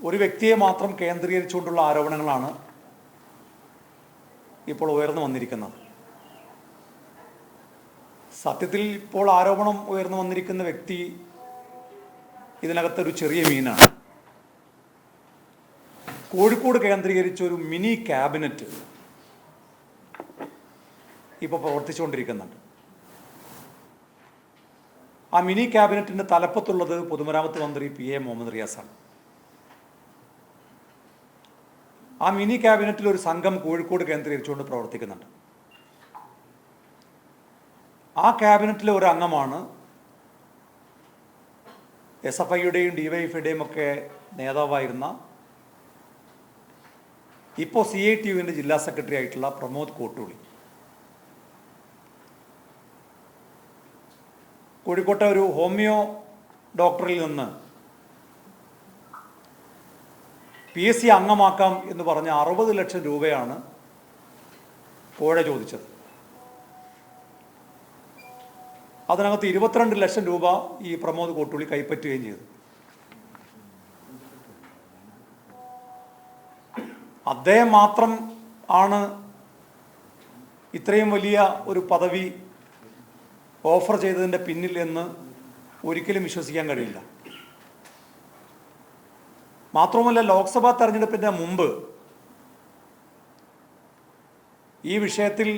ഒരു വ്യക്തിയെ മാത്രം കേന്ദ്രീകരിച്ചുകൊണ്ടുള്ള ആരോപണങ്ങളാണ് ഇപ്പോൾ ഉയർന്നു വന്നിരിക്കുന്നത്. സത്യത്തിൽ ഇപ്പോൾ ആരോപണം ഉയർന്നു വന്നിരിക്കുന്ന വ്യക്തി ഇതിനകത്തൊരു ചെറിയ മീനാണ്. കോഴിക്കോട് കേന്ദ്രീകരിച്ച് ഒരു മിനി ക്യാബിനറ്റ് ഇപ്പോൾ പ്രവർത്തിച്ചുകൊണ്ടിരിക്കുന്നുണ്ട്. ആ മിനി ക്യാബിനറ്റിൻ്റെ തലപ്പത്തുള്ളത് പൊതുമരാമത്ത് മന്ത്രി PA മുഹമ്മദ് റിയാസാണ്. ആ മിനി ക്യാബിനറ്റിൽ ഒരു സംഘം കോഴിക്കോട് കേന്ദ്രീകരിച്ചുകൊണ്ട് പ്രവർത്തിക്കുന്നുണ്ട്. ആ ക്യാബിനറ്റിലെ ഒരു അംഗമാണ് SFIയുടെയും DYFIയുടെയും ഒക്കെ നേതാവായിരുന്ന ഇപ്പോൾ CITUവിൻ്റെ ജില്ലാ സെക്രട്ടറി ആയിട്ടുള്ള പ്രമോദ് കോട്ടൂളി. കോഴിക്കോട്ടെ ഒരു ഹോമിയോ ഡോക്ടറിൽ നിന്ന് PSC അംഗമാക്കാം എന്ന് പറഞ്ഞ് 60 ലക്ഷം രൂപയാണ് കോഴ ചോദിച്ചത്. അതിനകത്ത് 22 ലക്ഷം രൂപ ഈ പ്രമോദ് കോട്ടൂളി കൈപ്പറ്റുകയും ചെയ്തു. അദ്ദേഹം മാത്രം ആണ് ഇത്രയും വലിയ ഒരു പദവി ഓഫർ ചെയ്തതിൻ്റെ പിന്നിൽ എന്ന് ഒരിക്കലും വിശ്വസിക്കാൻ കഴിയില്ല. മാത്രവുമല്ല, ലോക്സഭാ തെരഞ്ഞെടുപ്പിൻ്റെ മുമ്പ് ഈ വിഷയത്തിൽ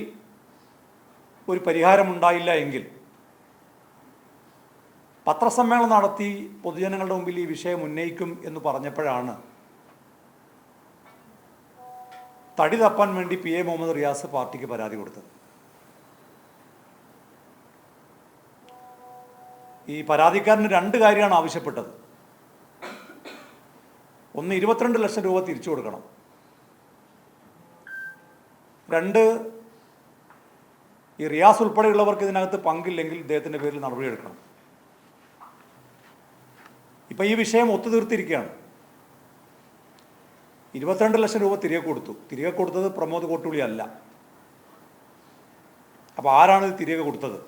ഒരു പരിഹാരമുണ്ടായില്ല എങ്കിൽ പത്രസമ്മേളനം നടത്തി പൊതുജനങ്ങളുടെ മുമ്പിൽ ഈ വിഷയം ഉന്നയിക്കും എന്ന് പറഞ്ഞപ്പോഴാണ് തടി തപ്പാൻ വേണ്ടി PA മുഹമ്മദ് റിയാസ് പാർട്ടിക്ക് പരാതി കൊടുത്തത്. ഈ പരാതിക്കാരന് 2 കാര്യമാണ് ആവശ്യപ്പെട്ടത്. ഒന്ന്, 22 ലക്ഷം രൂപ തിരിച്ചു കൊടുക്കണം. 2, ഈ റിയാസ് ഉൾപ്പെടെയുള്ളവർക്ക് ഇതിനകത്ത് പങ്കില്ലെങ്കിൽ ഇദ്ദേഹത്തിൻ്റെ പേരിൽ നടപടിയെടുക്കണം. ഇപ്പം ഈ വിഷയം ഒത്തുതീർത്തിരിക്കുകയാണ്. 22 ലക്ഷം രൂപ തിരികെ കൊടുത്തു. തിരികെ കൊടുത്തത് പ്രമോദ് കോട്ടൂളി അല്ല. അപ്പോൾ ആരാണ് ഇത് തിരികെ കൊടുത്തത്?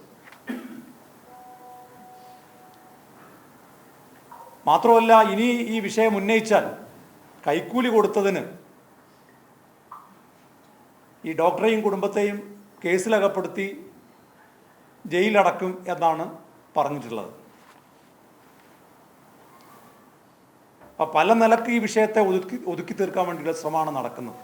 മാത്രമല്ല, ഇനി ഈ വിഷയം ഉന്നയിച്ചാൽ കൈക്കൂലി കൊടുത്തതിന് ഈ ഡോക്ടറെയും കുടുംബത്തെയും കേസിലകപ്പെടുത്തി ജയിലടക്കും എന്നാണ് പറഞ്ഞിട്ടുള്ളത്. അപ്പം പല നിലക്ക് ഈ വിഷയത്തെ ഒതുക്കി തീർക്കാൻ വേണ്ടിയുള്ള ശ്രമമാണ് നടക്കുന്നത്.